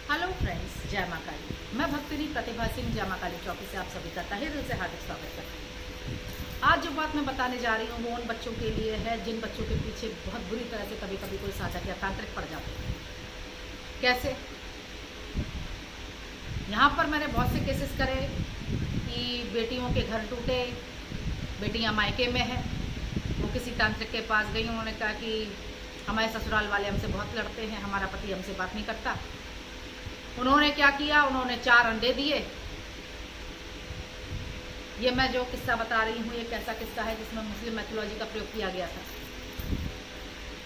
Hello friends, जय माँ काली। मैं भक्तिनी प्रतिभा सिंह जय माँ काली चौकी से आप सभी का तहे दिल से हार्दिक स्वागत करती हूँ। आज जो बात मैं बताने जा रही हूँ वो उन बच्चों के लिए है जिन बच्चों के पीछे बहुत बुरी तरह से कभी कभी कोई साधक या तांत्रिक पड़ जाते हैं। कैसे? यहाँ पर मैंने बहुत से केसेस करे कि बेटियों के घर टूटे, बेटियाँ मायके में हैं, वो किसी तांत्रिक के पास गई, उन्होंने कहा कि हमारे ससुराल वाले हमसे बहुत लड़ते हैं, हमारा पति हमसे बात नहीं करता। उन्होंने क्या किया, उन्होंने 4 अंडे दिए। ये मैं जो किस्सा बता रही हूँ ये एक ऐसा किस्सा है जिसमें मुस्लिम मैथोलॉजी का प्रयोग किया गया था।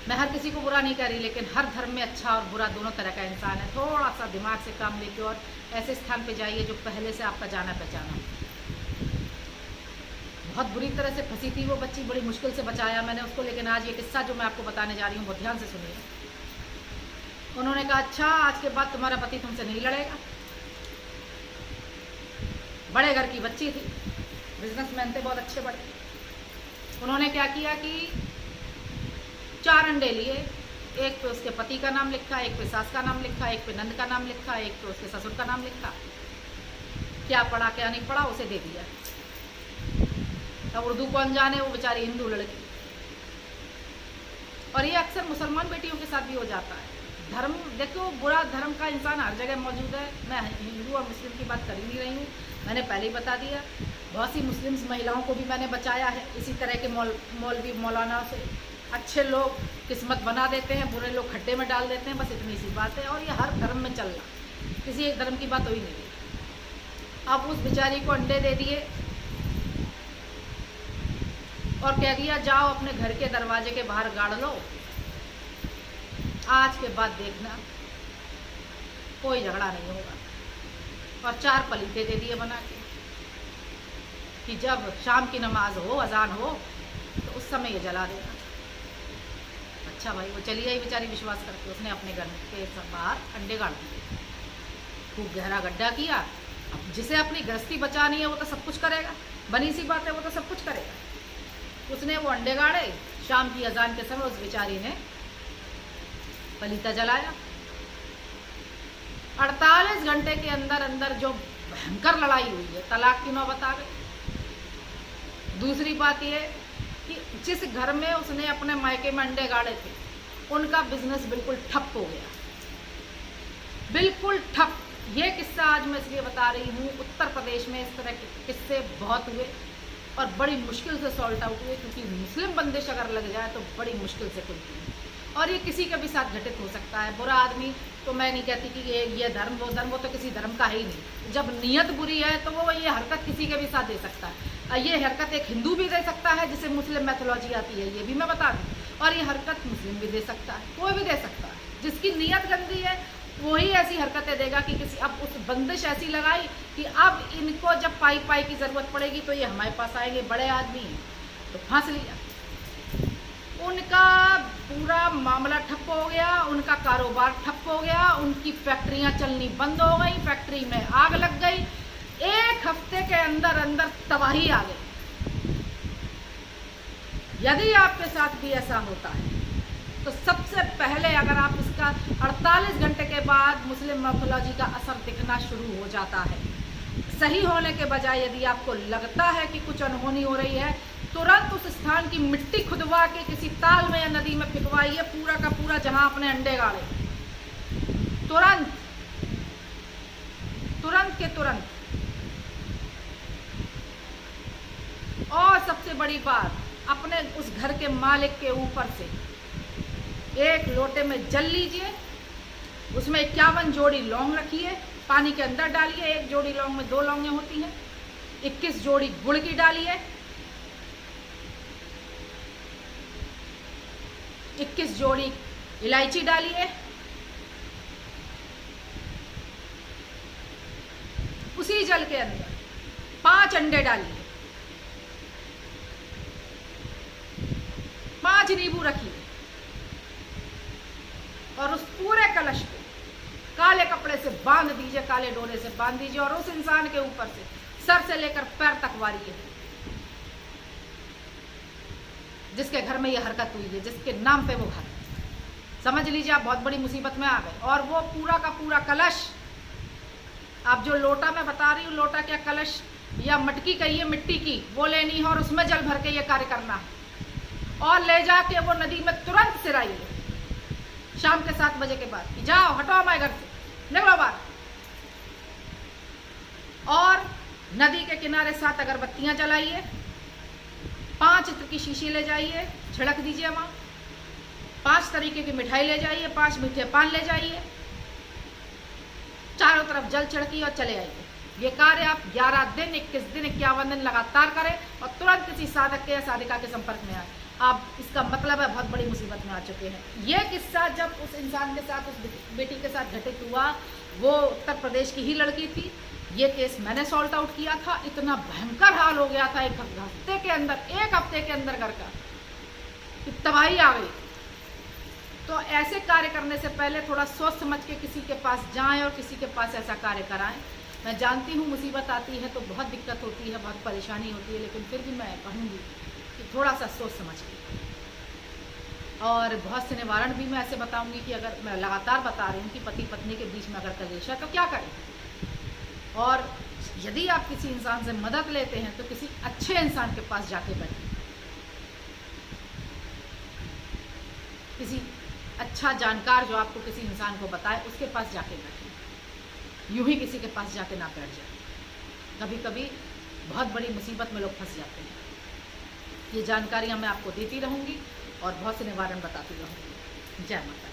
मैं हर किसी को बुरा नहीं कह रही, लेकिन हर धर्म में अच्छा और बुरा दोनों तरह का इंसान है। थोड़ा सा दिमाग से काम लेके और ऐसे स्थान पे जाइए जो पहले से आपका जाना पहचाना हो। बहुत बुरी तरह से फंसी थी वो बच्ची, बड़ी मुश्किल से बचाया मैंने उसको। लेकिन आज ये किस्सा जो मैं आपको बताने जा रही हूँ बहुत ध्यान से सुनिए। उन्होंने कहा, अच्छा आज के बाद तुम्हारा पति तुमसे नहीं लड़ेगा। बड़े घर की बच्ची थी, बिजनेसमैन थे बहुत अच्छे बड़े। उन्होंने क्या किया कि 4 अंडे लिए, एक पे उसके पति का नाम लिखा, एक पे सास का नाम लिखा, एक पे नंद का नाम लिखा, एक पे उसके ससुर का नाम लिखा। क्या पढ़ा क्या नहीं पढ़ा उसे दे दिया। अब उर्दू कौन जाने, वो बेचारी हिंदू लड़की। और ये अक्सर मुसलमान बेटियों के साथ भी हो जाता है। धर्म देखो, बुरा धर्म का इंसान हर जगह मौजूद है। मैं हिंदू और मुस्लिम की बात कर ही नहीं रही हूँ, मैंने पहले ही बता दिया। बहुत सी मुस्लिम महिलाओं को भी मैंने बचाया है इसी तरह के मौलवी मौलाना से। अच्छे लोग किस्मत बना देते हैं, बुरे लोग खड्डे में डाल देते हैं, बस इतनी सी बात है। और ये हर धर्म में चल रहा, किसी एक धर्म की बात हो ही नहीं रही। अब उस बेचारी को अंडे दे दिए और कह दिया जाओ अपने घर के दरवाजे के बाहर गाड़ लो, आज के बाद देखना कोई झगड़ा नहीं होगा। और 4 पलीते दे दिए बना के कि जब शाम की नमाज हो, अजान हो, तो उस समय ये जला देना। अच्छा भाई, वो चली आई बेचारी विश्वास करके। उसने अपने घर के बाहर अंडे गाड़ दिए, खूब गहरा गड्ढा किया। अब जिसे अपनी गृहस्थी बचानी है वो तो सब कुछ करेगा, बनी सी बात है, वो तो सब कुछ करेगा। उसने वो अंडे गाड़े, शाम की अजान के समय उस बेचारी ने पलीता जलाया। 48 घंटे के अंदर अंदर जो भयंकर लड़ाई हुई है, तलाक की नौबत आ गई। दूसरी बात यह कि जिस घर में उसने अपने मायके में अंडे गाड़े थे उनका बिजनेस बिल्कुल ठप हो गया, बिल्कुल ठप। ये किस्सा आज मैं इसलिए बता रही हूँ, उत्तर प्रदेश में इस तरह के किस्से बहुत हुए और बड़ी मुश्किल से सॉल्ट आउट हुए, क्योंकि मुस्लिम बंदिश अगर लग जाए तो बड़ी मुश्किल से खुलती है। और ये किसी के भी साथ घटित हो सकता है। बुरा आदमी तो मैं नहीं कहती कि ये धर्म वो धर्म, वो तो किसी धर्म का है ही नहीं। जब नीयत बुरी है तो वो ये हरकत किसी के भी साथ दे सकता है। ये हरकत एक हिंदू भी दे सकता है जिसे मुस्लिम मैथोलॉजी आती है, ये भी मैं बता दूँ। और ये हरकत मुस्लिम भी दे सकता है, कोई भी दे सकता है। जिसकी नीयत गंदी है वही ऐसी हरकतें देगा कि किसी, अब उस बंदिश ऐसी लगाई कि अब इनको जब पाई की ज़रूरत पड़ेगी तो ये हमारे पास आएंगे, बड़े आदमी हैं, तो फांस लिया। उनका पूरा मामला ठप हो गया, उनका कारोबार ठप हो गया, उनकी फैक्ट्रियां चलनी बंद हो गई, फैक्ट्री में आग लग गई। 1 हफ्ते के अंदर अंदर तबाही आ गई। यदि आपके साथ भी ऐसा होता है तो सबसे पहले अगर आप इसका 48 घंटे के बाद मुस्लिम मैथोलॉजी का असर दिखना शुरू हो जाता है, सही होने के बजाय यदि आपको लगता है कि कुछ अनहोनी हो रही है, तुरंत उस स्थान की मिट्टी खुदवा के किसी ताल में या नदी में फिकवाइए, पूरा का पूरा जहां अपने अंडे गाड़े। तुरंत तुरंत के तुरंत। और सबसे बड़ी बात, अपने उस घर के मालिक के ऊपर से 1 लोटे में जल लीजिए, उसमें 51 जोड़ी लौंग रखिए, पानी के अंदर डालिए। 1 जोड़ी लौंग में 2 लौंगें होती हैं। 21 जोड़ी गुड़ की डालिए, 21 जोड़ी इलायची डालिए। उसी जल के अंदर 5 अंडे डालिए, 5 नींबू रखिए और उस पूरे कलश को काले कपड़े से बांध दीजिए, काले डोरे से बांध दीजिए और उस इंसान के ऊपर से सर से लेकर पैर तक वारिए, जिसके घर में यह हरकत हुई है, जिसके नाम पे वो घर है। समझ लीजिए आप बहुत बड़ी मुसीबत में आ गए। और वो पूरा का पूरा कलश, आप जो लोटा मैं बता रही हूँ, लोटा क्या कलश या मटकी कहिए मिट्टी की, वो लेनी है और उसमें जल भर के ये कार्य करना है और ले जाके वो नदी में तुरंत सिराइए शाम के 7 बजे के बाद। जाओ हटो हमारे घर से, निकलो बाहर। और नदी के किनारे 7 अगरबत्तियां जलाइए, 5 इत्र की शीशी ले जाइए, छिड़क दीजिए वहां, 5 तरीके की मिठाई ले जाइए, 5 मीठे पान ले जाइए, चारों तरफ जल छिड़किए और चले आइए। ये कार्य आप 11 दिन, 21 दिन, 51 दिन लगातार करें और तुरंत किसी साधक के या साधिका के संपर्क में आए। आप, इसका मतलब है बहुत बड़ी मुसीबत में आ चुके हैं। ये किस्सा जब उस इंसान के साथ, उस बेटी के साथ घटित हुआ, वो उत्तर प्रदेश की ही लड़की थी। ये केस मैंने सॉल्ट आउट किया था। इतना भयंकर हाल हो गया था एक हफ्ते के अंदर घर का, कि तबाही आ गई। तो ऐसे कार्य करने से पहले थोड़ा सोच समझ के किसी के पास जाएं और किसी के पास ऐसा कार्य कराएं। मैं जानती हूँ मुसीबत आती है तो बहुत दिक्कत होती है, बहुत परेशानी होती है, लेकिन फिर भी मैं कहूँगी कि थोड़ा सा सोच समझ के। और बहुत से निवारण भी मैं ऐसे बताऊँगी कि अगर मैं लगातार बता रही हूँ कि पति पत्नी के बीच में अगर कलेश है तो क्या करें। और यदि आप किसी इंसान से मदद लेते हैं तो किसी अच्छे इंसान के पास जाके बैठें, किसी अच्छा जानकार जो आपको किसी इंसान को बताए उसके पास जाके बैठें। यूं ही किसी के पास जाके ना बैठ जाए। कभी कभी बहुत बड़ी मुसीबत में लोग फंस जाते हैं। ये जानकारियां मैं आपको देती रहूंगी और बहुत से निवारण बताती रहूंगी। जय माता।